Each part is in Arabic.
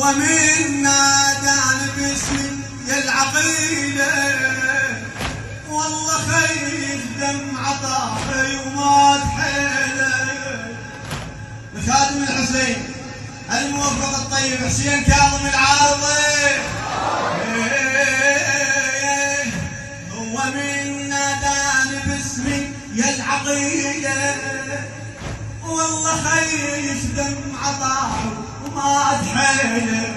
ومنا دان باسمي يا العقيلة، والله خير دمع طاحي وما تحيله. لخادم الحسين الموفق الطيب حسين كاظم العارضي، هو منا دان باسمي يا العقيلة، والله خير دمع طاحي وما تحيله.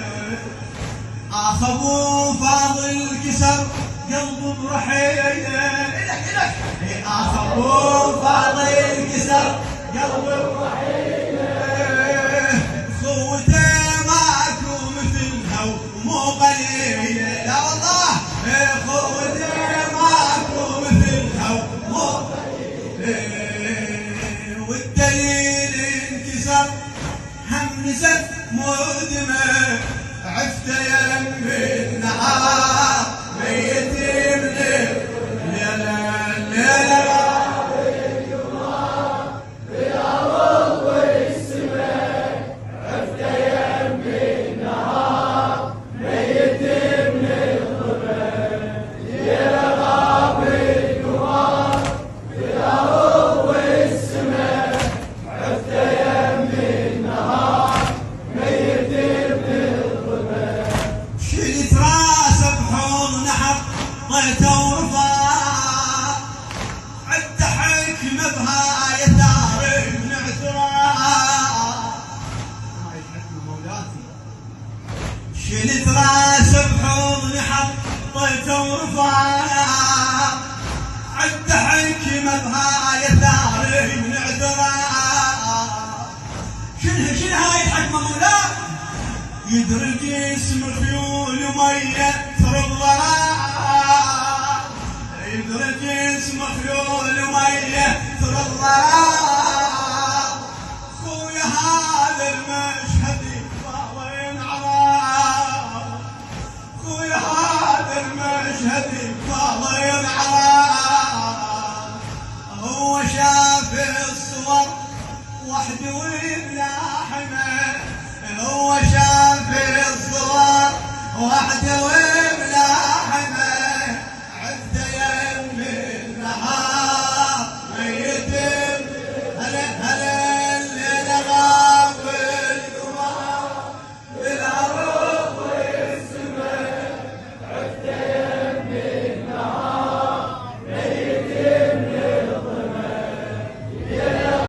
اخ ابو فاضل كسر قلب برحيله، الك اخ ابو فاضل كسر قلب برحيله. خوته ماكو مثلها ومو قليله، لا والله خوته ماكو مثلها ومو قليله. والدليل انكسر هم نزف مدمه، عفته يا يمي النهار ميت من الليله الليله. ضيته ورفاع عد حكمه بهاي ثار من اعتراع. هاي الحكمه مولاتي شلت راسه بحضن حطيته ورفاع عد حكمه بهاي ثار من اعتراع. شنو هاي الحكمه مولاتي؟ يدرج اسم خيول ميه ترب ضراع، يدرج اسم خيول ميه ترب ضراع. خويا هذا المشهد والله ينعرى، خويا هذا المشهد والله ينعرى. هو شاف الصور وحده وبلاحمه، هو شاف الصور وحده